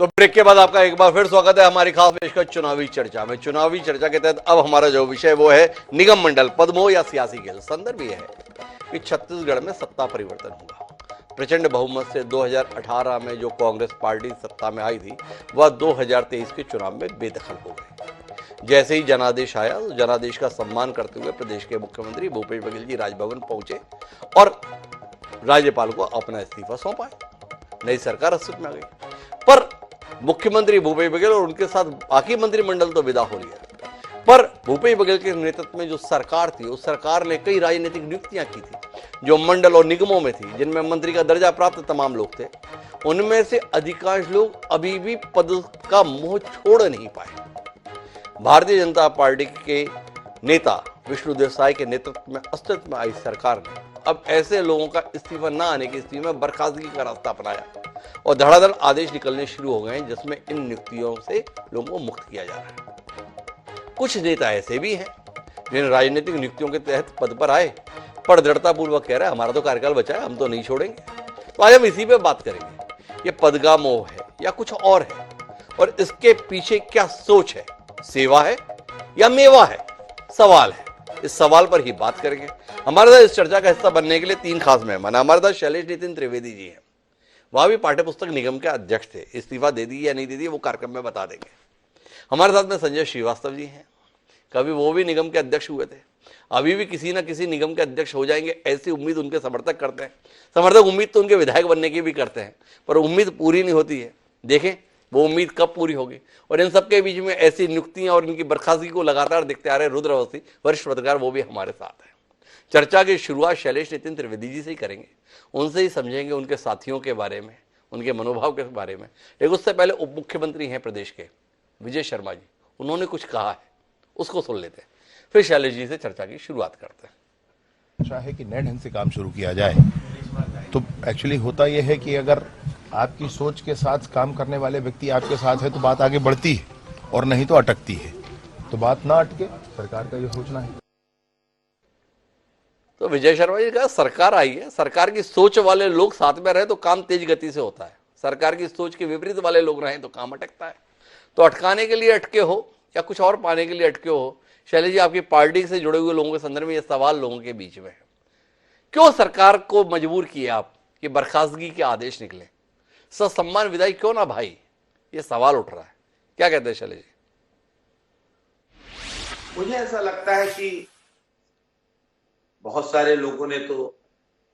तो ब्रेक के बाद आपका एक बार फिर स्वागत है हमारी खास पेशकश चुनावी चर्चा में। चुनावी चर्चा के तहत अब हमारा जो विषय वो है निगम मंडल, पदमोह या सियासी खेल। संदर्भ यह है कि छत्तीसगढ़ में सत्ता परिवर्तन होगा। प्रचंड बहुमत से 2018 में जो कांग्रेस पार्टी सत्ता में आई थी वह 2023 के चुनाव में बेदखल हो गई। जैसे ही जनादेश आया तो जनादेश का सम्मान करते हुए प्रदेश के मुख्यमंत्री भूपेश बघेल जी राजभवन पहुंचे और राज्यपाल को अपना इस्तीफा सौंपा। नई सरकार अस्तित्व में आ गई, पर मुख्यमंत्री भूपेश बघेल और उनके साथ बाकी मंत्रिमंडल तो विदा हो लिया, पर भूपेश बघेल के नेतृत्व में जो सरकार थी उस सरकार ने कई राजनीतिक नियुक्तियां की थी जो मंडल और निगमों में थी, जिनमें मंत्री का दर्जा प्राप्त तमाम लोग थे। उनमें से अधिकांश लोग अभी भी पद का मोह छोड़ नहीं पाए। भारतीय जनता पार्टी के नेता विष्णु देसाई के नेतृत्व में अस्तित्व में आई सरकार ने अब ऐसे लोगों का इस्तीफा न आने की स्थिति में बर्खास्तगी का रास्ता अपनाया और धड़ाधड़ आदेश निकलने शुरू हो गए जिसमें इन नियुक्तियों से लोगों को मुक्त किया जा रहा है। कुछ नेता ऐसे भी हैं जिन राजनीतिक नियुक्तियों के तहत पद पर आए पर दृढ़तापूर्वक कह रहे हैं हमारा तो कार्यकाल बचा है, हम तो नहीं छोड़ेंगे। तो आज हम इसी पे बात करेंगे। ये पद का मोह है या कुछ और है, और इसके पीछे क्या सोच है, सेवा है या मेवा है, सवाल है। इस सवाल पर ही बात करेंगे। हमारे साथ इस चर्चा का हिस्सा बनने के लिए तीन खास मेहमान। हमारे साथ शैलेश नितिन त्रिवेदी जी हैं, वह भी पाठ्यपुस्तक निगम के अध्यक्ष थे। इस्तीफा दे दी या नहीं दे दी वो कार्यक्रम में बता देंगे। हमारे साथ में संजय श्रीवास्तव जी हैं, कभी वो भी निगम के अध्यक्ष हुए थे, अभी भी किसी न किसी निगम के अध्यक्ष हो जाएंगे ऐसी उम्मीद उनके समर्थक करते हैं। समर्थक उम्मीद तो उनके विधायक बनने की भी करते हैं, पर उम्मीद पूरी नहीं होती है। देखें वो उम्मीद कब पूरी होगी। और इन सबके बीच में ऐसी नियुक्तियां और इनकी बर्खास्तगी को लगातार देखते आ रहे रुद्र अवस्थी वरिष्ठ पत्रकार, वो भी हमारे साथ हैं। चर्चा की शुरुआत शैलेश नितिन त्रिवेदी जी से ही करेंगे, उनसे ही समझेंगे उनके साथियों के बारे में, उनके मनोभाव के बारे में। लेकिन उससे पहले उप मुख्यमंत्री हैं प्रदेश के विजय शर्मा जी, उन्होंने कुछ कहा है, उसको सुन लेते हैं, फिर शैलेश जी से चर्चा की शुरुआत करते हैं। अच्छा है कि नए ढंग से काम शुरू किया जाए। तो एक्चुअली होता यह है कि अगर आपकी सोच के साथ काम करने वाले व्यक्ति आपके साथ है तो बात आगे बढ़ती है और नहीं तो अटकती है। तो बात ना अटके, सरकार का ये सोचना है। तो विजय शर्मा जी का सरकार आई है, सरकार की सोच वाले लोग साथ में रहे तो काम तेज गति से होता है, सरकार की सोच के विपरीत वाले लोग रहे तो काम अटकता है। तो अटकाने के लिए अटके हो या कुछ और पाने के लिए अटके हो, शैलेश जी आपकी पार्टी से जुड़े हुए लोगों के संदर्भ में यह सवाल लोगों के बीच में है, क्यों सरकार को मजबूर किया आप कि बर्खास्तगी के आदेश निकले, ससम्मान विदाई क्यों ना भाई, ये सवाल उठ रहा है। क्या कहते हैं शैलेश जी? मुझे ऐसा लगता है कि बहुत सारे लोगों ने तो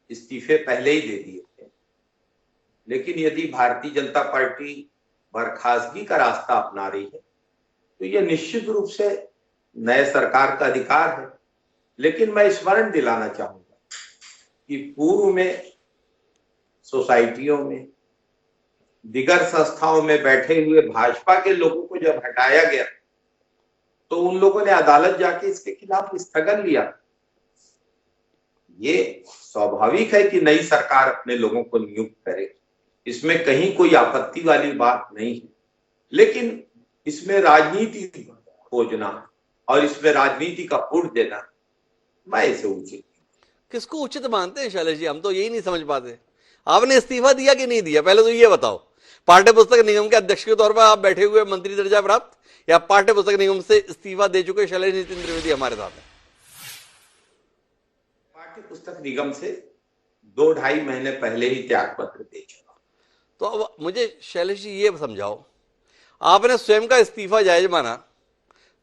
इस्तीफे पहले ही दे दिए थे, लेकिन यदि भारतीय जनता पार्टी बर्खास्तगी का रास्ता अपना रही है तो यह निश्चित रूप से नए सरकार का अधिकार है। लेकिन मैं स्मरण दिलाना चाहूंगा कि पूर्व में सोसाइटियों में, दिगर संस्थाओं में बैठे हुए भाजपा के लोगों को जब हटाया गया तो उन लोगों ने अदालत जाके इसके खिलाफ स्थगन लिया। ये स्वाभाविक है कि नई सरकार अपने लोगों को नियुक्त करे, इसमें कहीं कोई आपत्ति वाली बात नहीं है। लेकिन इसमें राजनीति खोजना और इसमें राजनीति का पुट देना, मैं इसे उचित किसको उचित मानते हैं शैलेश जी? हम तो यही नहीं समझ पाते। आपने इस्तीफा दिया कि नहीं दिया, पहले तो ये बताओ। पाठ्यपुस्तक निगम के अध्यक्ष के तौर पर आप बैठे हुए मंत्री दर्जा प्राप्त, या पाठ्यपुस्तक निगम से इस्तीफा दे चुके शैलेश नितिन त्रिवेदी हमारे साथ हैं। पाठ्यपुस्तक निगम से 2-2.5 महीने पहले ही त्याग पत्र दे चुका। तो अब मुझे शैलेश जी ये समझाओ, आपने स्वयं का इस्तीफा जायज माना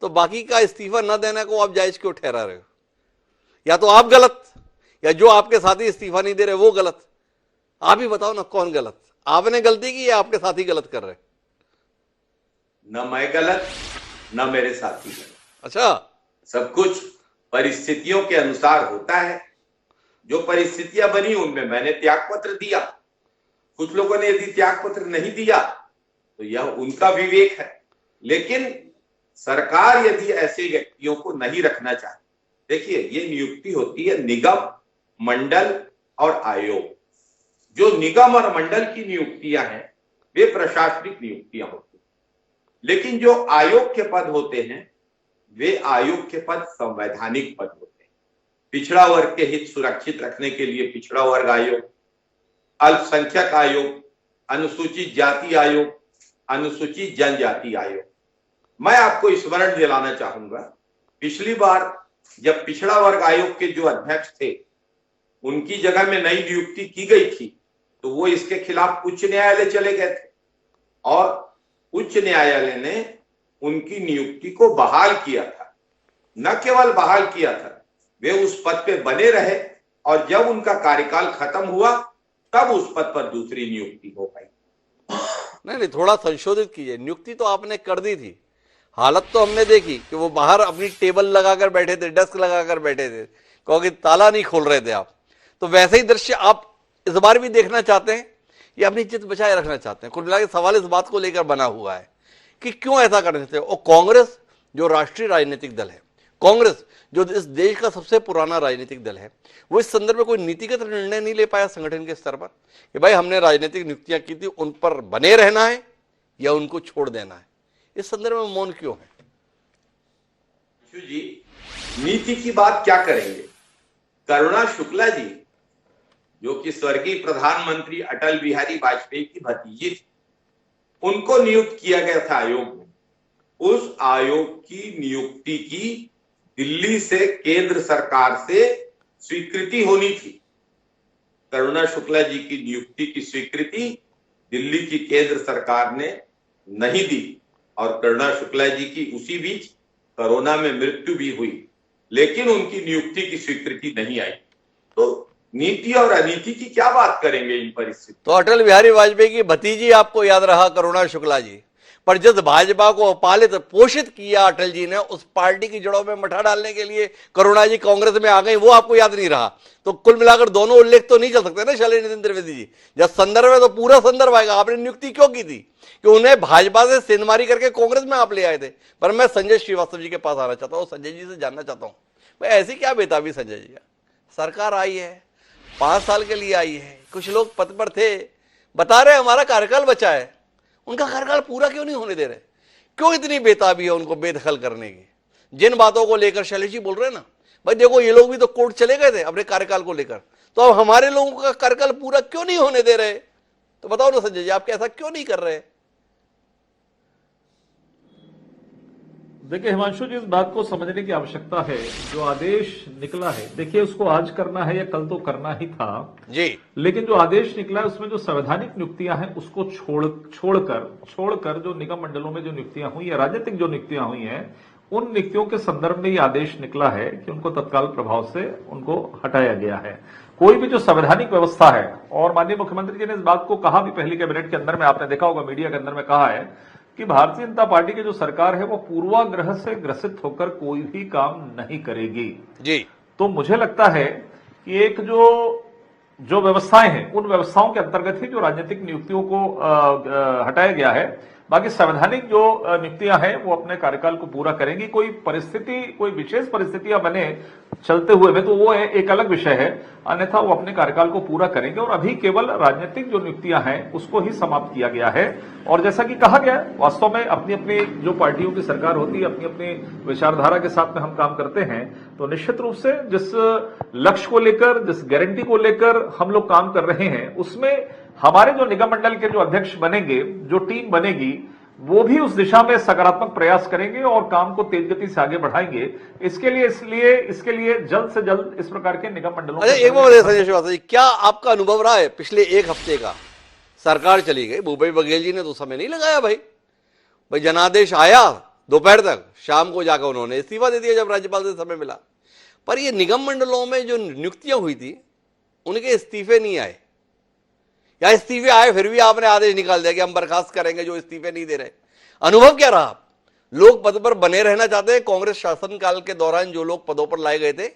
तो बाकी का इस्तीफा न देने को आप जायज क्यों ठहरा रहे हो? या तो आप गलत या जो आपके साथी इस्तीफा नहीं दे रहे वो गलत। आप ही बताओ ना, कौन गलत? आपने गलती की या आपके साथी गलत कर रहे? न मैं गलत न मेरे साथी गलत। अच्छा, सब कुछ परिस्थितियों के अनुसार होता है। जो परिस्थितियां बनी उनमें मैंने त्याग पत्र दिया। कुछ लोगों ने यदि त्याग पत्र नहीं दिया तो यह उनका विवेक है। लेकिन सरकार यदि ऐसे व्यक्तियों को नहीं रखना चाहती, देखिए ये नियुक्ति होती है निगम, मंडल और आयोग। जो निगम और मंडल की नियुक्तियां हैं वे प्रशासनिक नियुक्तियां होती हैं, लेकिन जो आयोग के पद होते हैं वे आयोग के पद संवैधानिक पद होते हैं। पिछड़ा वर्ग के हित सुरक्षित रखने के लिए पिछड़ा वर्ग आयोग, अल्पसंख्यक आयोग, अनुसूचित जाति आयोग, अनुसूचित जनजाति आयोग। मैं आपको स्मरण दिलाना चाहूंगा, पिछली बार जब पिछड़ा वर्ग आयोग के जो अध्यक्ष थे उनकी जगह में नई नियुक्ति की गई थी तो वो इसके खिलाफ उच्च न्यायालय चले गए थे और उच्च न्यायालय ने उनकी नियुक्ति को बहाल किया था। न केवल बहाल किया था, वे उस पद पे बने रहे और जब उनका कार्यकाल खत्म हुआ तब उस पद पर दूसरी नियुक्ति हो पाई। नहीं, थोड़ा संशोधित कीजिए। नियुक्ति तो आपने कर दी थी, हालत तो हमने देखी कि वो बाहर अपनी टेबल लगाकर बैठे थे, डेस्क लगाकर बैठे थे, क्योंकि ताला नहीं खोल रहे थे आप। तो वैसे ही दृश्य आप इस बार भी देखना चाहते हैं या अपनी जिद बचाए रखना चाहते हैं? कुल मिला के सवाल इस बात को लेकर बना हुआ है कि क्यों ऐसा करना चाहते हैं। और कांग्रेस जो राष्ट्रीय राजनीतिक दल है, कांग्रेस जो इस देश का सबसे पुराना राजनीतिक दल है, वो इस संदर्भ में कोई नीतिगत निर्णय नहीं ले पाया संगठन के स्तर पर कि भाई हमने राजनीतिक नियुक्तियां की थी, उन पर बने रहना है या उनको छोड़ देना है। इस संदर्भ में मौन क्यों है? जी, नीति की बात क्या करेंगे? करुणा शुक्ला जी जो कि स्वर्गीय प्रधानमंत्री अटल बिहारी वाजपेयी की भतीजी थी, उनको नियुक्त किया गया था आयोग में। उस आयोग की नियुक्ति की दिल्ली से केंद्र सरकार से स्वीकृति होनी थी। करुणा शुक्ला जी की नियुक्ति की स्वीकृति दिल्ली की केंद्र सरकार ने नहीं दी और करुणा शुक्ला जी की उसी बीच कोरोना में मृत्यु भी हुई, लेकिन उनकी नियुक्ति की स्वीकृति नहीं आई। तो नीति और अनीति की क्या बात करेंगे इन परिस्थितियों? तो अटल बिहारी वाजपेयी की भतीजी आपको याद रहा करुणा शुक्ला जी, पर जिस भाजपा को पालित पोषित किया अटल जी ने, उस पार्टी की जड़ों में मठा डालने के लिए करुणा जी कांग्रेस में आ गई, वो आपको याद नहीं रहा। तो कुल मिलाकर दोनों उल्लेख तो नहीं चल सकते ना शालीन नितिन त्रिवेदी जी। जब संदर्भ है तो पूरा संदर्भ आएगा। आपने नियुक्ति क्यों की थी? कि उन्हें भाजपा से सेंधमारी करके कांग्रेस में आप ले आए थे। पर मैं संजय श्रीवास्तव जी के पास आना चाहता हूँ, संजय जी से जानना चाहता हूँ, भाई ऐसी क्या बेताबी संजय जी? सरकार आई है, 5 साल के लिए आई है, कुछ लोग पद पर थे, बता रहे हमारा कार्यकाल बचा है, उनका कार्यकाल पूरा क्यों नहीं होने दे रहे? क्यों इतनी बेताबी है उनको बेदखल करने की? जिन बातों को लेकर शैलेश जी बोल रहे हैं ना, भाई देखो ये लोग भी तो कोर्ट चले गए थे अपने कार्यकाल को लेकर, तो अब हमारे लोगों का कार्यकाल पूरा क्यों नहीं होने दे रहे? तो बताओ ना संजय जी, आप ऐसा क्यों नहीं कर रहे? देखिए हिमांशु जी, इस बात को समझने की आवश्यकता है। जो आदेश निकला है, देखिए उसको आज करना है या कल तो करना ही था जी, लेकिन जो आदेश निकला है उसमें जो संवैधानिक नियुक्तियां हैं उसको छोड़कर जो निगम मंडलों में जो नियुक्तियां हुई है, राजनीतिक जो नियुक्तियां हुई हैं, उन नियुक्तियों के संदर्भ में ये आदेश निकला है कि उनको तत्काल प्रभाव से उनको हटाया गया है। कोई भी जो संवैधानिक व्यवस्था है, और माननीय मुख्यमंत्री जी ने इस बात को कहा भी पहली कैबिनेट के अंदर में, आपने देखा होगा मीडिया के अंदर में कहा है कि भारतीय जनता पार्टी की जो सरकार है वो पूर्वाग्रह से ग्रसित होकर कोई भी काम नहीं करेगी जी। तो मुझे लगता है कि एक जो व्यवस्थाएं हैं, उन व्यवस्थाओं के अंतर्गत ही जो राजनीतिक नियुक्तियों को हटाया गया है। बाकी संवैधानिक जो नियुक्तियां हैं वो अपने कार्यकाल को पूरा करेंगी। कोई विशेष परिस्थितियां बने चलते हुए में तो वो एक अलग विषय है, अन्यथा वो अपने कार्यकाल को पूरा करेंगे। और अभी केवल राजनीतिक जो नियुक्तियां हैं उसको ही समाप्त किया गया है। और जैसा कि कहा गया, वास्तव में अपनी अपनी जो पार्टियों की सरकार होती है, अपनी अपनी विचारधारा के साथ में हम काम करते हैं, तो निश्चित रूप से जिस लक्ष्य को लेकर, जिस गारंटी को लेकर हम लोग काम कर रहे हैं, उसमें हमारे जो निगम मंडल के जो अध्यक्ष बनेंगे, जो टीम बनेगी, वो भी उस दिशा में सकारात्मक प्रयास करेंगे और काम को तेज गति से आगे बढ़ाएंगे। इसके लिए जल्द से जल्द इस प्रकार के निगम मंडलों। अरे एक बार संजय श्रीवास्तव जी, क्या आपका अनुभव रहा है पिछले एक हफ्ते का? सरकार चली गई, भूपेश बघेल जी ने तो समय नहीं लगाया भाई जनादेश आया दोपहर तक, शाम को जाकर उन्होंने इस्तीफा दे दिया जब राज्यपाल से समय मिला। पर ये निगम मंडलों में जो नियुक्तियां हुई थी उनके इस्तीफे नहीं आए, या इस्तीफे आए फिर भी आपने आदेश निकाल दिया कि हम बर्खास्त करेंगे जो इस्तीफे नहीं दे रहे। अनुभव क्या रहा? लोग पद पर बने रहना चाहते हैं। कांग्रेस शासनकाल के दौरान जो लोग पदों पर लाए गए थे,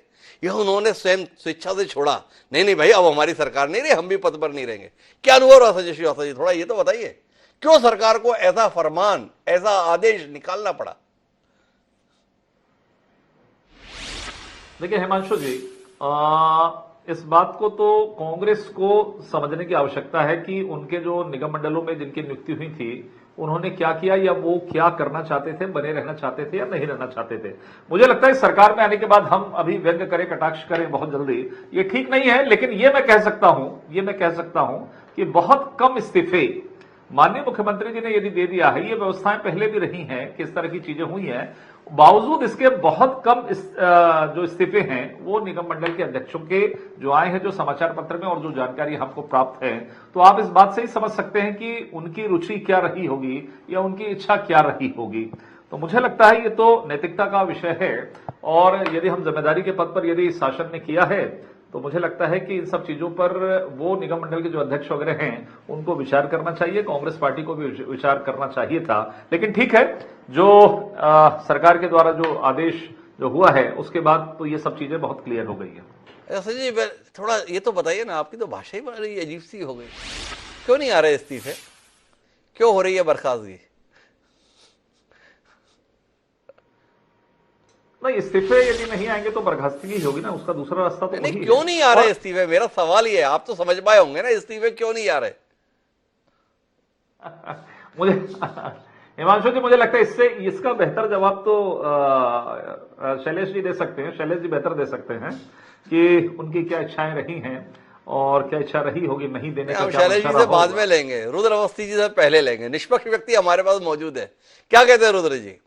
यह उन्होंने स्वयं स्वेच्छा से छोड़ा, नहीं भाई अब हमारी सरकार नहीं रही, हम भी पद पर नहीं रहेंगे। क्या अनुभव रहा संजय श्रीवास्तव जी? थोड़ा ये तो बताइए, क्यों सरकार को ऐसा फरमान, ऐसा आदेश निकालना पड़ा? देखिए हिमांशु जी, इस बात को तो कांग्रेस को समझने की आवश्यकता है कि उनके जो निगम मंडलों में जिनकी नियुक्ति हुई थी, उन्होंने क्या किया या वो क्या करना चाहते थे, बने रहना चाहते थे या नहीं रहना चाहते थे। मुझे लगता है सरकार में आने के बाद हम अभी व्यंग्य करें, कटाक्ष करें बहुत जल्दी, ये ठीक नहीं है। लेकिन ये मैं कह सकता हूं कि बहुत कम इस्तीफे माननीय मुख्यमंत्री जी ने यदि दे दिया है, ये व्यवस्थाएं पहले भी रही हैं कि इस तरह की चीजें हुई हैं, बावजूद इसके बहुत कम जो इस्तीफे हैं वो निगम मंडल के अध्यक्षों के जो आए हैं, जो समाचार पत्र में और जो जानकारी हमको प्राप्त है, तो आप इस बात से ही समझ सकते हैं कि उनकी रुचि क्या रही होगी या उनकी इच्छा क्या रही होगी। तो मुझे लगता है ये तो नैतिकता का विषय है, और यदि हम जिम्मेदारी के पद पर यदि शासन ने किया है तो मुझे लगता है कि इन सब चीजों पर वो निगम मंडल के जो अध्यक्ष वगैरह हैं उनको विचार करना चाहिए, कांग्रेस पार्टी को भी विचार करना चाहिए था। लेकिन ठीक है, जो सरकार के द्वारा जो आदेश जो हुआ है उसके बाद तो ये सब चीजें बहुत क्लियर हो गई है। ऐसा जी थोड़ा ये तो बताइए ना, आपकी तो भाषा ही बड़ी अजीब सी हो गई, क्यों नहीं आ रहे इस्तीफे, क्यों हो रही है बर्खास्तगी? नहीं, इस्तीफे यदि नहीं आएंगे तो बर्खास्तगी होगी ना, उसका दूसरा रास्ता तो नहीं, वही क्यों है। नहीं आ रहे इस्तीफे, मेरा सवाल ये है, आप तो समझ पाए होंगे ना, इस्तीफे क्यों नहीं आ रहे? मुझे हिमांशु जी, मुझे लगता है इसका बेहतर जवाब तो शैलेश जी दे सकते हैं। शैलेश जी बेहतर दे सकते हैं कि उनकी क्या इच्छाएं रही हैं और क्या इच्छा रही होगी नहीं देने का। हम शैलेश जी से बाद में लेंगे, रुद्र अवस्थी जी से पहले लेंगे, निष्पक्ष व्यक्ति हमारे पास मौजूद है। क्या कहते हैं रुद्र जी?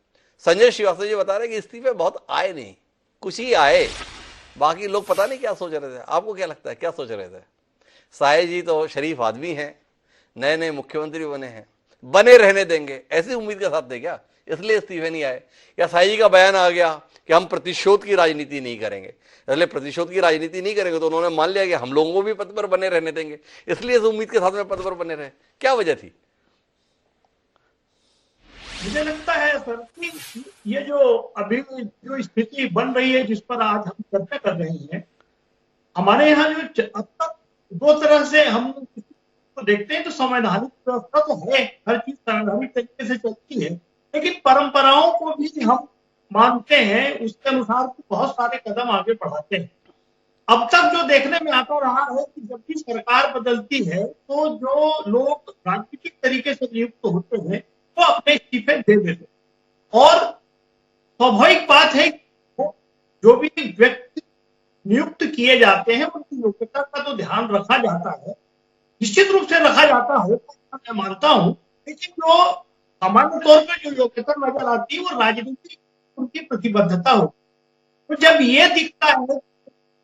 संजय श्रीवास्तव जी बता रहे कि इस्तीफे बहुत आए नहीं, कुछ ही आए, बाकी लोग पता नहीं क्या सोच रहे थे। आपको क्या लगता है, क्या सोच रहे थे? साय जी तो शरीफ आदमी हैं, नए नए मुख्यमंत्री बने हैं, बने रहने देंगे ऐसी उम्मीद के साथ थे क्या, इसलिए इस्तीफे नहीं आए? या साई जी का बयान आ गया कि हम प्रतिशोध की राजनीति नहीं करेंगे, इसलिए प्रतिशोध की राजनीति नहीं करेंगे तो उन्होंने मान लिया कि हम लोगों को भी पद पर बने रहने देंगे, इसलिए इस उम्मीद के साथ में पद पर बने रहे? क्या वजह थी? मुझे लगता है सर कि ये जो अभी जो स्थिति बन रही है जिस पर आज हम चर्चा कर रहे हैं, हमारे यहाँ जो अब तक दो तरह से हम तो देखते हैं, तो संवैधानिक व्यवस्था तो है, हर चीज संवैधानिक तरीके से चलती है, लेकिन परंपराओं को भी हम मानते हैं, उसके अनुसार बहुत सारे कदम आगे बढ़ाते हैं। अब तक जो देखने में आता रहा है कि जब भी सरकार बदलती है तो जो लोग राजनीतिक तरीके से नियुक्त होते हैं वो अपने इस्तीफे दे देते, और स्वाभाविक बात है जो भी व्यक्ति नियुक्त किए जाते हैं उनकी योग्यता का तो ध्यान रखा जाता है, निश्चित रूप से रखा जाता है, मैं मानता हूं। लेकिन जो सामान्य तौर पर जो योग्यता नजर आती है वो राजनीतिक उनकी प्रतिबद्धता हो, तो जब ये दिखता है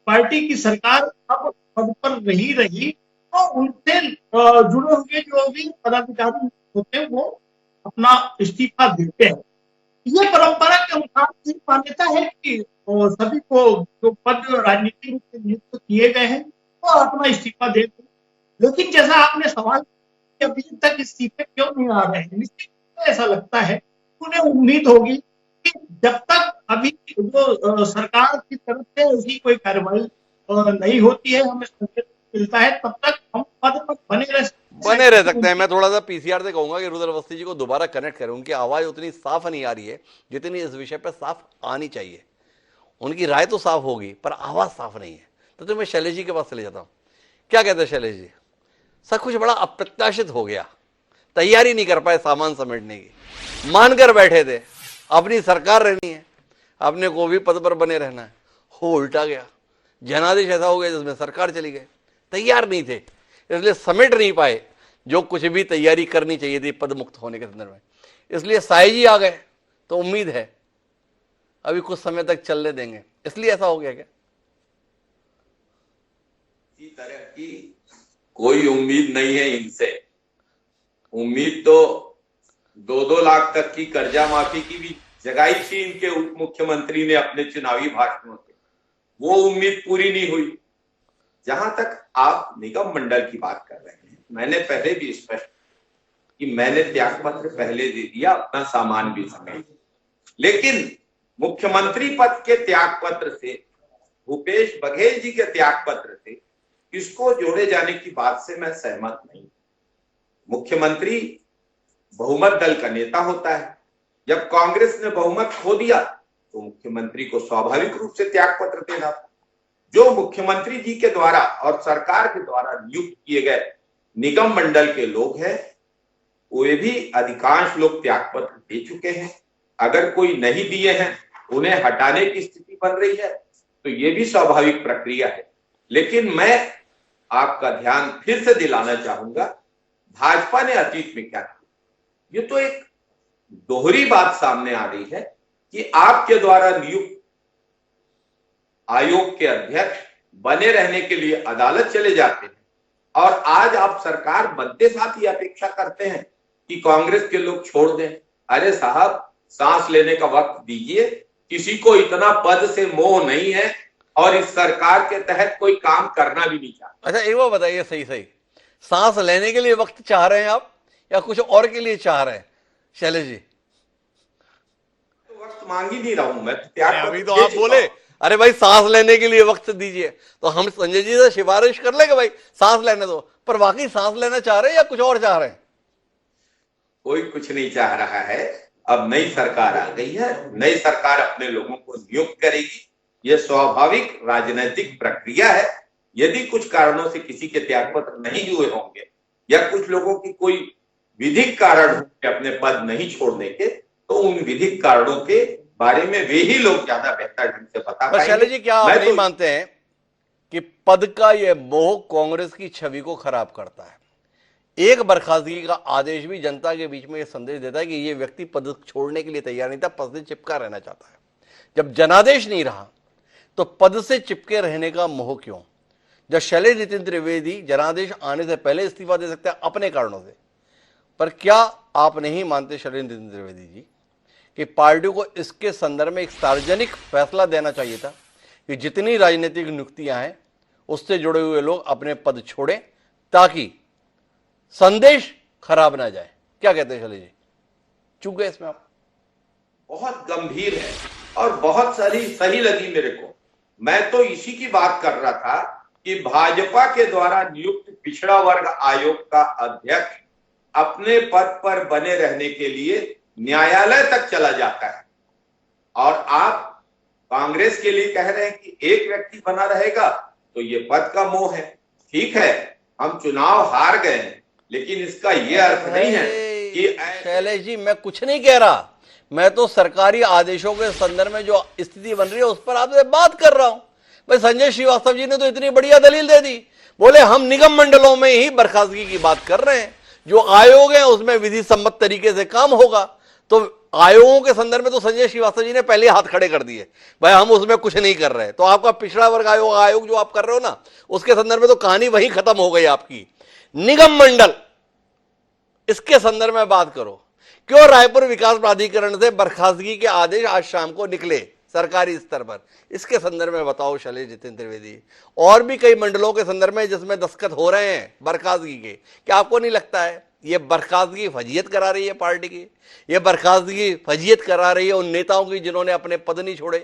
पार्टी की सरकार अब पद पर नहीं रही तो उनसे जुड़े हुए जो भी पदाधिकारी होते हैं वो अपना इस्तीफा देते हैं। ये परंपरा के अनुसार मान्यता है कि सभी को जो पद राजनीतिक रूप से नियुक्त किए गए हैं वो अपना इस्तीफा देते हैं। लेकिन जैसा आपने सवाल किया अभी तक इस्तीफे क्यों नहीं आ रहे हैं, निश्चित ऐसा लगता है उन्हें उम्मीद होगी कि जब तक अभी जो सरकार की तरफ से ऐसी कोई कार्रवाई नहीं होती है, हमें संकेत मिलता है, तब तक हम पद पर बने रह सकते हैं। मैं थोड़ा सा पीसीआर से कहूंगा कि रुद्र अवस्थी जी को दोबारा कनेक्ट करें, उनकी आवाज उतनी साफ नहीं आ रही है जितनी इस विषय पर साफ आनी चाहिए। उनकी राय तो साफ होगी पर आवाज साफ नहीं है। तो मैं शैलेश जी के पास चले जाता हूं। क्या कहते हैं शैलेश जी? सब कुछ बड़ा अप्रत्याशित हो गया, तैयारी नहीं कर पाए सामान समेटने की, मानकर बैठे थे अपनी सरकार रहनी है, अपने को भी पद पर बने रहना है, हो उल्टा गया, जनादेश ऐसा हो गया जिसमें सरकार चली गई। तैयार नहीं थे, इसलिए समेट नहीं पाए जो कुछ भी तैयारी करनी चाहिए थी पद मुक्त होने के संदर्भ में, इसलिए साई जी आ गए। तो उम्मीद है अभी कुछ समय तक चलने देंगे, इसलिए ऐसा हो गया क्या? इसी तरह की कोई उम्मीद नहीं है इनसे। उम्मीद तो 2-2 लाख तक की कर्जा माफी की भी जगाई थी इनके उप मुख्यमंत्री ने अपने चुनावी भाषणों से, वो उम्मीद पूरी नहीं हुई। जहां तक आप निगम मंडल की बात कर रहे हैं, मैंने पहले भी स्पष्ट कि मैंने त्यागपत्र पहले दे दिया, अपना सामान भी समेट, लेकिन मुख्यमंत्री पद के त्यागपत्र से, भूपेश बघेल जी के त्यागपत्र से इसको जोड़े जाने की बात से मैं सहमत नहीं। मुख्यमंत्री बहुमत दल का नेता होता है, जब कांग्रेस ने बहुमत खो दिया तो मुख्यमंत्री को स्वाभाविक रूप से त्यागपत्र देना था। जो मुख्यमंत्री जी के द्वारा और सरकार के द्वारा नियुक्त किए गए निगम मंडल के लोग हैं, वे भी अधिकांश लोग त्यागपत्र दे चुके हैं। अगर कोई नहीं दिए हैं, उन्हें हटाने की स्थिति बन रही है, तो ये भी स्वाभाविक प्रक्रिया है। लेकिन मैं आपका ध्यान फिर से दिलाना चाहूंगा, भाजपा ने अतीत में क्या किया। ये तो एक दोहरी बात सामने आ रही है कि आपके द्वारा नियुक्त आयोग के अध्यक्ष बने रहने के लिए अदालत चले जाते हैं और आज आप सरकार बनते साथ ही अपेक्षा करते हैं कि कांग्रेस के लोग छोड़ दें। अरे साहब, सांस लेने का वक्त दीजिए। किसी को इतना पद से मोह नहीं है और इस सरकार के तहत कोई काम करना भी नहीं चाहता। अच्छा, एक बार बताइए, सही सही सांस लेने के लिए वक्त चाह रहे हैं आप या कुछ और के लिए चाह रहे हैं शैलेश जी? तो वक्त मांग ही नहीं रहा हूं मैं, त्याग अभी पत्र तो दे आप चुका बोले हूं। अरे भाई सांस लेने के लिए वक्त दीजिए, तो हम संजय जी से सिफारिश कर लेंगे भाई सांस लेने दो, पर वाकई सांस लेना चाह रहे हैं या कुछ और चाह रहे हैं? कोई कुछ नहीं चाह रहा है। अब नई सरकार आ गई है, नई सरकार अपने लोगों को नियुक्त करेगी। यह स्वाभाविक राजनीतिक प्रक्रिया है। यदि कुछ कारणों से किसी के त्याग पत्र नहीं हुए होंगे या कुछ लोगों की कोई विधिक कारण होंगे अपने पद नहीं छोड़ने के, तो उन विधिक कारणों के बारे में वे ही लोग ज्यादा बेहतर ढंग से बता पर शैलेश जी, क्या आप मैं नहीं तो मानते हैं कि पद का यह मोह कांग्रेस की छवि को खराब करता है? एक बर्खास्तगी का आदेश भी जनता के बीच में यह संदेश देता है कि यह व्यक्ति पद छोड़ने के लिए तैयार नहीं था, पद से चिपका रहना चाहता है। जब जनादेश नहीं रहा तो पद से चिपके रहने का मोह क्यों? जब शैलेश नितिन त्रिवेदी जनादेश आने से पहले इस्तीफा दे सकते हैं अपने कारणों से, पर क्या आप नहीं मानते शैलेश नितिन त्रिवेदी जी कि पार्टी को इसके संदर्भ में एक सार्वजनिक फैसला देना चाहिए था कि जितनी राजनीतिक नियुक्तियां हैं उससे जुड़े हुए लोग अपने पद छोड़ें ताकि संदेश खराब ना जाए? क्या कहते हैं शैलेश जी, चूक गए इसमें आप? बहुत गंभीर है और बहुत सही लगी मेरे को। मैं तो इसी की बात कर रहा था कि भाजपा के द्वारा नियुक्त पिछड़ा वर्ग आयोग का अध्यक्ष अपने पद पर बने रहने के लिए न्यायालय तक चला जाता है और आप कांग्रेस के लिए कह रहे हैं कि एक व्यक्ति बना रहेगा, तो ये पद का मोह है। ठीक है, हम चुनाव हार गए हैं, लेकिन इसका यह अर्थ नहीं है कि शैलेश जी, मैं कुछ नहीं कह रहा, मैं तो सरकारी आदेशों के संदर्भ में जो स्थिति बन रही है उस पर आपसे बात कर रहा हूं। भाई संजय श्रीवास्तव जी ने तो इतनी बढ़िया दलील दे दी, बोले हम निगम मंडलों में ही बर्खास्तगी की बात कर रहे हैं, जो आयोग है उसमें विधि सम्मत तरीके से काम होगा। तो आयोगों के संदर्भ में तो संजय श्रीवास्तव जी ने पहले हाथ खड़े कर दिए, भाई हम उसमें कुछ नहीं कर रहे। तो आपका पिछड़ा वर्ग आयोग जो आप कर रहे हो ना, उसके संदर्भ में तो कहानी वहीं खत्म हो गई आपकी। निगम मंडल, इसके संदर्भ में बात करो। क्यों रायपुर विकास प्राधिकरण से बर्खास्तगी के आदेश आज शाम को निकले सरकारी स्तर पर, इसके संदर्भ में बताओ शैलेश नितिन त्रिवेदी। और भी कई मंडलों के संदर्भ में जिसमें दस्तखत हो रहे हैं बर्खास्तगी के, क्या आपको नहीं लगता है ये बर्खास्तगी फजीयत करा रही है पार्टी की? ये बर्खास्तगी फजीयत करा रही है उन नेताओं की जिन्होंने अपने पद नहीं छोड़े।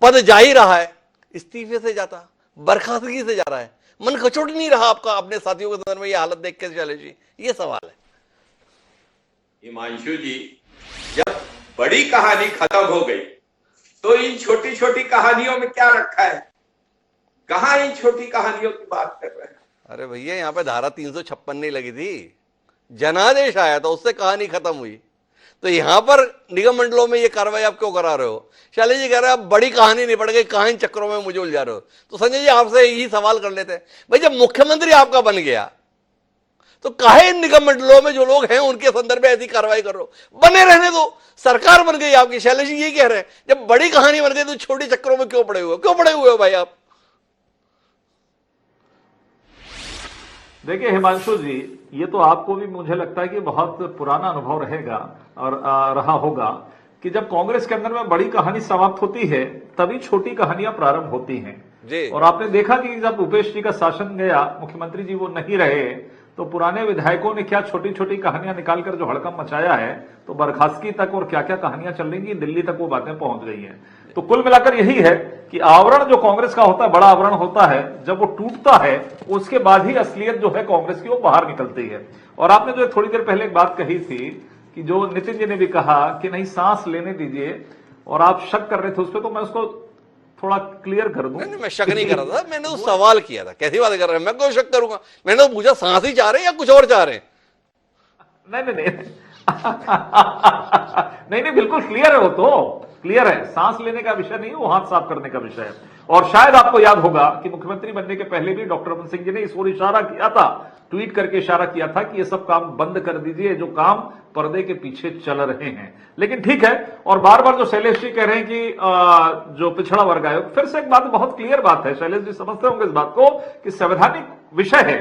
पद जा ही रहा है, इस्तीफे से जाता, बर्खास्तगी से जा रहा है। मन खचोट नहीं रहा आपका अपने साथियों के संदर्भ में ये हालत देख के शैलेश जी? ये सवाल है। हिमांशु जी, जब बड़ी कहानी खत्म हो गई तो इन छोटी छोटी कहानियों में क्या रखा है? कहां इन छोटी कहानियों की बात कर रहे हैं? अरे भैया, यहां पे धारा 356 नहीं लगी थी, जनादेश आया था, उससे कहानी खत्म हुई। तो यहां पर निगम मंडलों में ये कार्रवाई आप क्यों करा रहे हो? शैलेश जी कह रहे हैं आप बड़ी कहानी निपट गई, कहां इन चक्रों में मुझे उलझा रहे हो। तो संजय जी आपसे यही सवाल कर लेते हैं, भाई जब मुख्यमंत्री आपका बन गया तो काहे इन निगम मंडलों में जो लोग हैं उनके संदर्भ में ऐसी कार्रवाई कर रहे हो? बने रहने दो, सरकार बन गई आपकी। शैलेश जी यही कह रहे हैं, जब बड़ी कहानी बन गई तो छोटे चक्रों में क्यों पड़े हुए हो भाई आप? देखिए हिमांशु जी, ये तो आपको भी मुझे लगता है कि बहुत पुराना अनुभव रहेगा और रहा होगा कि जब कांग्रेस के अंदर में बड़ी कहानी समाप्त होती है तभी छोटी कहानियां प्रारंभ होती हैं जी। और आपने देखा कि जब भूपेश जी का शासन गया, मुख्यमंत्री जी वो नहीं रहे, तो पुराने विधायकों ने क्या छोटी छोटी कहानियां निकालकर जो हड़कंप मचाया है, तो बर्खास्तगी तक और क्या क्या कहानियां चल रही हैं, दिल्ली तक वो बातें पहुंच गई हैं। तो कुल मिलाकर यही है कि आवरण जो कांग्रेस का होता है, बड़ा आवरण होता है, जब वो टूटता है उसके बाद ही असलियत जो है कांग्रेस की वो बाहर निकलती है। और आपने जो थोड़ी देर पहले एक बात कही थी कि जो नितिन जी ने भी कहा कि नहीं सांस लेने दीजिए, और आप शक कर रहे थे उस पर, तो मैं उसको थोड़ा क्लियर कर दूं। मैं शक नहीं कर रहा था, मैंने तो सवाल किया था। कैसी बात कर रहे हैं, मैं क्यों शक करूंगा? मैंने तो पूछा सांस ही चाह रहे हैं या कुछ और चाह रहे हैं? नहीं नहीं नहीं, बिल्कुल क्लियर है, वो तो क्लियर है, सांस लेने का विषय नहीं है, वो हाथ साफ करने का विषय है। और शायद आपको याद होगा कि मुख्यमंत्री बनने के पहले भी डॉक्टर रमन सिंह जी ने इस ओर इशारा किया था, ट्वीट करके इशारा किया था कि ये सब काम बंद कर दीजिए, जो काम पर्दे के पीछे चल रहे हैं। लेकिन ठीक है, और बार बार जो शैलेश जी कह रहे हैं कि जो पिछड़ा वर्ग आयोग, फिर से एक बात बहुत क्लियर बात है, शैलेश जी समझते होंगे इस बात को कि संवैधानिक विषय है,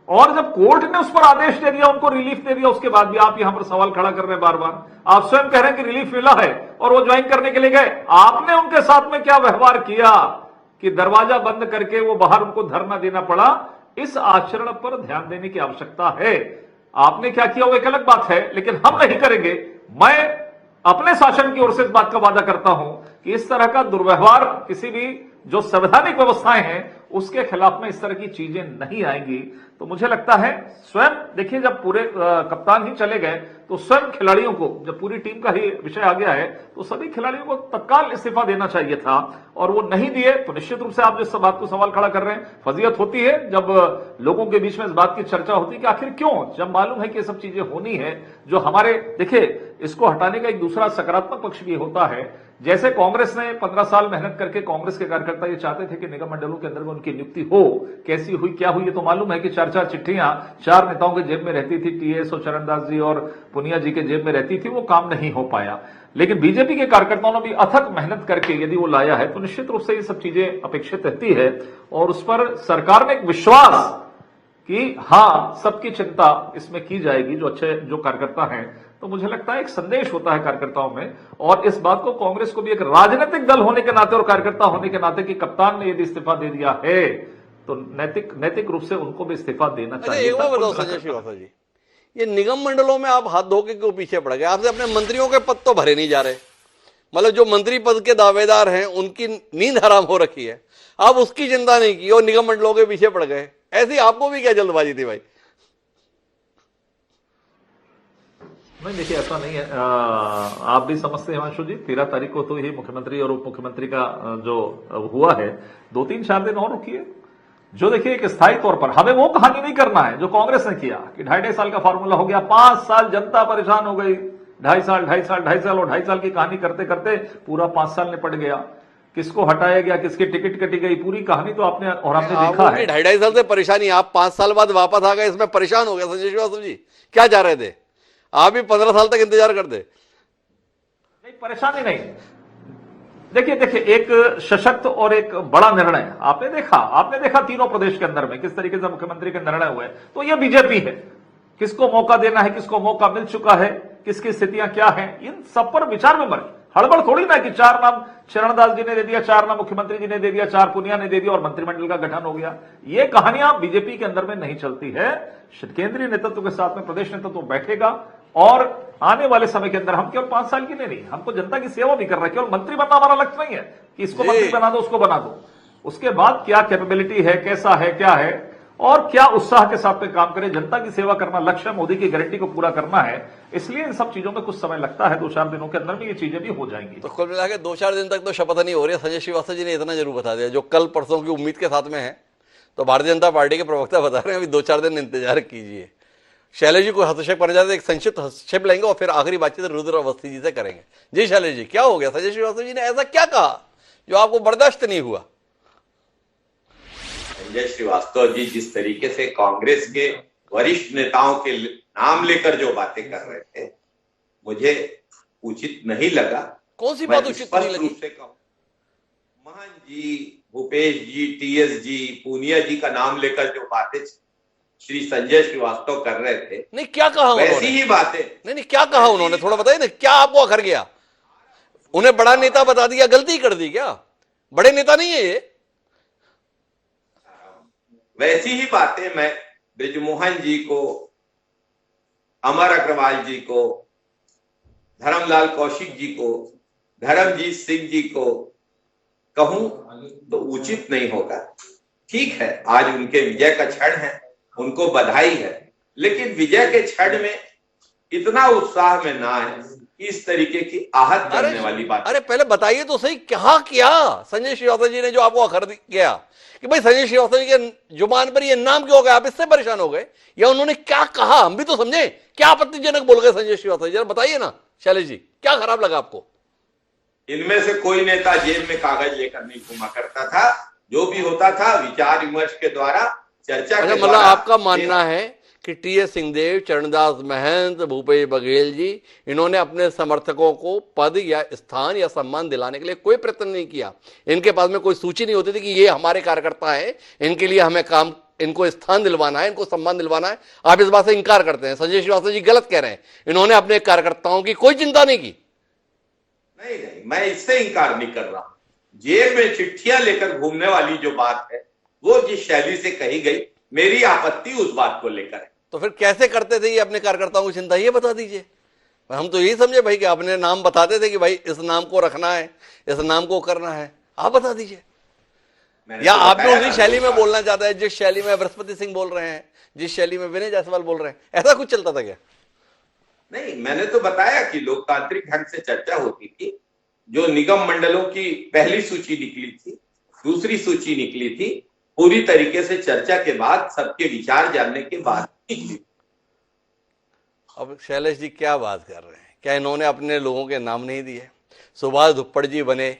और जब कोर्ट ने उस पर आदेश दे दिया, उनको रिलीफ दे दिया, उसके बाद भी आप यहां पर सवाल खड़ा कर रहे हैं बार बार। आप स्वयं कह रहे हैं कि रिलीफ मिला है और वो ज्वाइन करने के लिए गए, आपने उनके साथ में क्या व्यवहार किया कि दरवाजा बंद करके वो बाहर उनको धरना देना पड़ा। इस आचरण पर ध्यान देने की आवश्यकता है। आपने क्या किया वो एक अलग बात है, लेकिन हम नहीं करेंगे। मैं अपने शासन की ओर से इस बात का वादा करता हूं कि इस तरह का दुर्व्यवहार किसी भी जो संवैधानिक व्यवस्थाएं हैं उसके खिलाफ में इस तरह की चीजें नहीं आएंगी। तो मुझे लगता है स्वयं देखिए, जब पूरे कप्तान ही चले गए तो स्वयं खिलाड़ियों को, जब पूरी टीम का ही विषय आ गया है तो सभी खिलाड़ियों को तत्काल इस्तीफा देना चाहिए था, और वो नहीं दिए। तो निश्चित रूप से आप जिस बात को सवाल खड़ा कर रहे हैं, फजीयत होती है जब लोगों के बीच में इस बात की चर्चा होती है कि आखिर क्यों, जब मालूम है कि ये सब चीजें होनी है जो हमारे, देखिए इसको हटाने का एक दूसरा सकारात्मक पक्ष भी होता है। जैसे कांग्रेस ने 15 साल मेहनत करके, कांग्रेस के कार्यकर्ता ये चाहते थे कि निगम मंडलों के अंदर में उनकी नियुक्ति हो, कैसी हुई क्या हुई ये तो मालूम है कि 4-4 चिट्ठियां 4 नेताओं के जेब में रहती थी, टीएस और चरणदास जी और पुनिया जी के जेब में रहती थी, वो काम नहीं हो पाया। लेकिन बीजेपी के कार्यकर्ताओं ने भी अथक मेहनत करके यदि वो लाया है तो निश्चित रूप से ये सब चीजें अपेक्षित रहती है, और उस पर सरकार में एक विश्वास कि हां सबकी चिंता इसमें की जाएगी, जो अच्छे जो कार्यकर्ता हैं। तो मुझे लगता है एक संदेश होता है कार्यकर्ताओं में, और इस बात को कांग्रेस को भी एक राजनीतिक दल होने के नाते और कार्यकर्ता होने के नाते कि कप्तान ने यदि इस्तीफा दे दिया है तो नैतिक रूप से उनको भी इस्तीफा देना चाहिए। एक बात बताओ संजय श्रीवास्तव जी, ये निगम मंडलों में आप हाथ धो के क्यों पीछे पड़ गए? आपसे अपने मंत्रियों के पद तो भरे नहीं जा रहे, मतलब जो मंत्री पद के दावेदार हैं उनकी नींद हराम हो रखी है, आप उसकी चिंता नहीं की और निगम मंडलों के पीछे पड़ गए। ऐसी आपको भी क्या जल्दबाजी थी भाई? नहीं देखिए, ऐसा नहीं है। आप भी समझते हैं हिमांशु जी, 13 तारीख को तो ही मुख्यमंत्री और उप मुख्यमंत्री का जो हुआ है, 2-3-4 दिन और रुकिए। जो देखिए एक स्थायी तौर पर हमें वो कहानी नहीं करना है जो कांग्रेस ने किया कि 2.5 साल का फार्मूला हो गया, 5 साल जनता परेशान हो गई, 2.5 साल और 2.5 साल की कहानी करते करते पूरा 5 साल निपट गया, किसको हटाया गया, किसकी टिकट कटी गई, पूरी कहानी तो आपने और हमने देखा है। 2.5 साल से परेशानी, आप 5 साल बाद वापस आ गए, इसमें परेशान हो गया। संजय श्रीवास्तव जी क्या चाह रहे थे? आप भी 15 साल तक इंतजार करते। नहीं, परेशानी नहीं। देखिए एक सशक्त और एक बड़ा निर्णय आपने देखा तीनों प्रदेश के अंदर में किस तरीके से मुख्यमंत्री के निर्णय हुए। तो यह बीजेपी है, किसको मौका देना है, किसको मौका मिल चुका है, किसकी स्थितियां क्या हैं, इन सब पर विचार विमर्श। हड़बड़ थोड़ी ना कि 4 नाम चरणदास जी ने दे दिया, 4 नाम मुख्यमंत्री जी ने दे दिया, 4 पुनिया ने दे दिया और मंत्रिमंडल का गठन हो गया। ये कहानियां बीजेपी के अंदर में नहीं चलती है। केंद्रीय नेतृत्व के साथ में प्रदेश नेतृत्व बैठेगा और आने वाले समय के अंदर हम केवल 5 साल की नहीं, हमको जनता की सेवा भी कर रहे हैं। केवल मंत्री बनना हमारा लक्ष्य नहीं है कि इसको मंत्री बना दो, उसको बना दो। उसके बाद क्या कैपेबिलिटी है, कैसा है, क्या है और क्या उत्साह के साथ में काम करें। जनता की सेवा करना लक्ष्य है, मोदी की गारंटी को पूरा करना है। इसलिए इन सब चीजों में कुछ समय लगता है, 2-4 दिनों के अंदर में ये चीजें भी हो जाएंगी। तो कुल मिला के 2-4 दिन तक तो शपथ नहीं हो रही है। संजय श्रीवास्तव जी ने इतना जरूर बता दिया, जो कल परसों की उम्मीद के साथ में है। तो भारतीय जनता पार्टी के प्रवक्ता बता रहे हैं अभी 2-4 दिन इंतजार कीजिए। शैलेश जी को हस्तक्षेप करना चाहते, एक संक्षिप्त हस्तक्षेप लेंगे और फिर आखिरी बातचीत रुद्र अवस्थी जी से करेंगे। जी शैलेश जी, क्या हो गया? संजय श्रीवास्तव जी ने ऐसा क्या कहा जो आपको बर्दाश्त नहीं हुआ? संजय श्रीवास्तव जी जिस तरीके से कांग्रेस के वरिष्ठ नेताओं के नाम लेकर जो बातें कर रहे थे, मुझे उचित नहीं लगा। कौन सी बात उचित नहीं लगी? महन जी, भूपेश जी, टीएस जी, पूनिया जी का नाम लेकर जो बातें श्री संजय श्रीवास्तव कर रहे थे, नहीं क्या कहा वैसी ही बातें। नहीं क्या कहा उन्होंने, थोड़ा बताइए ना, क्या आपको अखर गया? उन्हें बड़ा नेता बता दिया, गलती कर दी क्या? बड़े नेता नहीं है ये? वैसी ही बातें मैं बृजमोहन जी को, अमर अग्रवाल जी को, धर्मलाल कौशिक जी को, धर्मजीत सिंह जी को कहूं तो उचित नहीं होगा। ठीक है, आज उनके विजय का क्षण है, उनको बधाई है, लेकिन विजय के क्षण में इतना उत्साह में ना है, इस तरीके की आहत करने वाली बात। अरे पहले बताइए तो सही, क्या किया संजय श्रीवास्तव जी ने जो आपको अखर गया कि भाई संजय श्रीवास्तव जी के जुबान पर ये नाम क्यों हो गया, आप इससे परेशान हो गए? या उन्होंने क्या कहा, हम भी तो समझे, क्या आपत्तिजनक बोल गए संजय श्रीवास्तव जी? जरा बताइए ना शैलेश जी, क्या खराब लगा आपको? इनमें से कोई नेता जेब में कागज लेकर नहीं घुमा करता था। जो भी होता था विचार विमर्श के द्वारा, चर्चा के अच्छा, मतलब द्वारा। आपका मानना है कि टी.एस. सिंहदेव, चरणदास महंत, भूपेश बघेल जी, इन्होंने अपने समर्थकों को पद या स्थान या सम्मान दिलाने के लिए कोई प्रयत्न नहीं किया। इनके पास में कोई सूची नहीं होती थी कि ये हमारे कार्यकर्ता हैं, इनके लिए हमें काम, इनको स्थान दिलवाना है, इनको सम्मान दिलवाना है। आप इस बात से इंकार करते हैं। संजय श्रीवास्तव जी गलत कह रहे हैं, इन्होंने अपने कार्यकर्ताओं की कोई चिंता नहीं की। नहीं, मैं इससे इंकार नहीं कर रहा। जेब में चिट्ठियां लेकर घूमने वाली जो बात है, वो जिस शैली से कही गई, मेरी आपत्ति उस बात को लेकर है। तो फिर कैसे करते थे ये अपने कार्यकर्ताओं की चिंता, ये बता दीजिए। हम तो यही समझे भाई कि अपने नाम बताते थे कि भाई इस नाम को रखना है, इस नाम को करना है, आप बता दीजिए। या तो आपने उसी शैली में बोलना चाहता है जिस शैली में बृहस्पति सिंह बोल रहे हैं, जिस शैली में विनय जायसवाल बोल रहे हैं, ऐसा कुछ चलता था क्या? नहीं, मैंने तो बताया कि लोकतांत्रिक ढंग से चर्चा होती थी। जो निगम मंडलों की पहली सूची निकली थी, दूसरी सूची निकली थी, पूरी तरीके से चर्चा के बाद, सबके विचार जानने के बाद निकली। अब शैलेश जी क्या बात कर रहे हैं? क्या इन्होंने अपने लोगों के नाम नहीं दिए? सुभाष धुप्पड़ जी बने,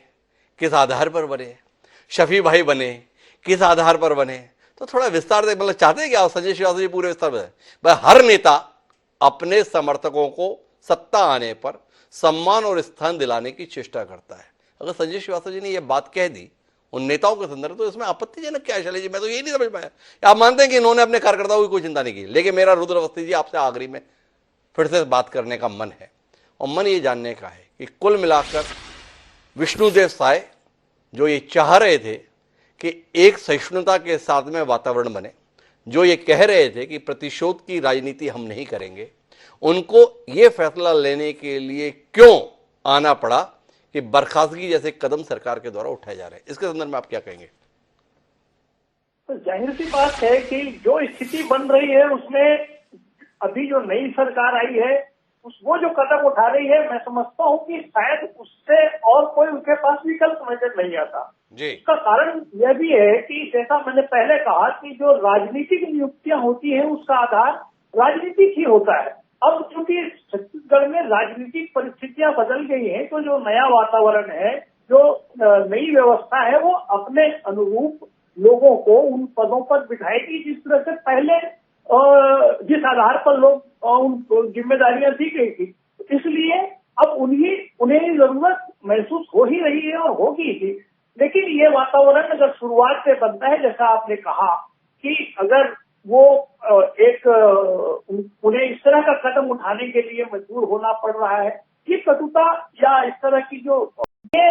किस आधार पर बने? शफी भाई बने, किस आधार पर बने? तो थोड़ा विस्तार से, मतलब चाहते हैं क्या संजय श्रीवास्तव जी पूरे विस्तार में? हर नेता अपने समर्थकों को सत्ता आने पर सम्मान और स्थान दिलाने की चेष्टा करता है। अगर संजय श्रीवास्तव जी ने यह बात कह दी उन नेताओं के संदर्भ, तो इसमें आपत्तिजनक क्या है शैलेश जी? मैं तो यही नहीं समझ पाया। आप मानते हैं कि इन्होंने अपने कार्यकर्ताओं की कोई चिंता नहीं की, लेकिन मेरा रुद्र अवस्थी जी आपसे आखिरी में फिर से बात करने का मन है, और मन ये जानने का है कि कुल मिलाकर विष्णुदेव साय जो ये चाह रहे थे कि एक सहिष्णुता के साथ में वातावरण बने, जो ये कह रहे थे कि प्रतिशोध की राजनीति हम नहीं करेंगे, उनको ये फैसला लेने के लिए क्यों आना पड़ा कि बर्खास्तगी जैसे कदम सरकार के द्वारा उठाए जा रहे हैं? इसके संदर्भ में आप क्या कहेंगे? तो जाहिर सी बात है कि जो स्थिति बन रही है उसमें अभी जो नई सरकार आई है वो जो कदम उठा रही है, मैं समझता हूँ कि शायद उससे और कोई उनके पास विकल्प नजर नहीं आता जी। इसका कारण यह भी है कि जैसा मैंने पहले कहा कि जो राजनीतिक नियुक्तियां होती है उसका आधार राजनीतिक ही होता है। अब चूंकि छत्तीसगढ़ में राजनीतिक परिस्थितियां बदल गई हैं, तो जो नया वातावरण है, जो नई व्यवस्था है, वो अपने अनुरूप लोगों को उन पदों पर बिठाएगी जिस तरह से पहले जिस आधार पर लोग उन जिम्मेदारियां दी गई थी। इसलिए अब उन्हें जरूरत महसूस हो ही रही है और होगी ही। लेकिन ये वातावरण अगर शुरुआत से बनता है, जैसा आपने कहा कि अगर वो उन्हें इस तरह का कदम उठाने के लिए मजबूर होना पड़ रहा है, ये कटुता या इस तरह की जो, ये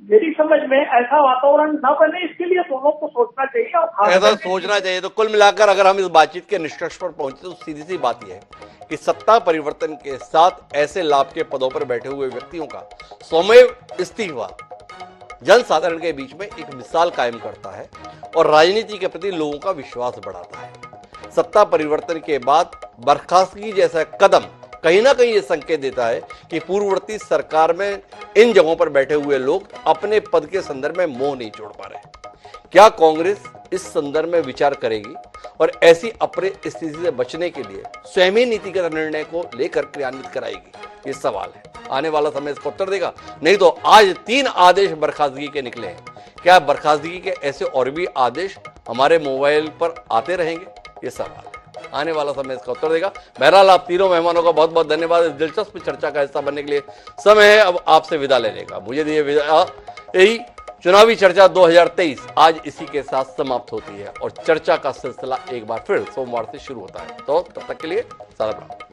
मेरी समझ में ऐसा वातावरण न बने, इसके लिए दोनों को सोचना चाहिए और ऐसा सोचना चाहिए। तो कुल मिलाकर अगर हम इस बातचीत के निष्कर्ष पर पहुंचे तो सीधी सी बात यह है कि सत्ता परिवर्तन के साथ ऐसे लाभ के पदों पर बैठे हुए व्यक्तियों का स्वमेव इस्तीफा जनसाधारण के बीच में एक मिसाल कायम करता है और राजनीति के प्रति लोगों का विश्वास बढ़ाता है। सत्ता परिवर्तन के बाद बर्खास्तगी जैसा कदम कहीं ना कहीं ये संकेत देता है कि पूर्ववर्ती सरकार में इन जगहों पर बैठे हुए लोग अपने पद के संदर्भ में मोह नहीं छोड़ पा रहे। क्या कांग्रेस इस संदर्भ में विचार करेगी और ऐसी अप्रिय स्थिति से बचने के लिए स्वयं ही नीतिगत निर्णय को लेकर क्रियान्वित कराएगी? ये सवाल है। आने वाला समय इसका उत्तर देगा। नहीं तो आज 3 आदेश बर्खास्तगी के निकले हैं, क्या बर्खास्तगी के ऐसे और भी आदेश हमारे मोबाइल पर आते रहेंगे? ये सवाल है। आने वाला समय इसका उत्तर देगा। बहरहाल आप तीनों मेहमानों का बहुत बहुत धन्यवाद इस दिलचस्प चर्चा का हिस्सा बनने के लिए। समय है अब आपसे विदा लेने का। मुझे दिए विदा, यही चुनावी चर्चा 2023 आज इसी के साथ समाप्त होती है और चर्चा का सिलसिला एक बार फिर सोमवार से शुरू होता है। तो तब तक के लिए सलाम।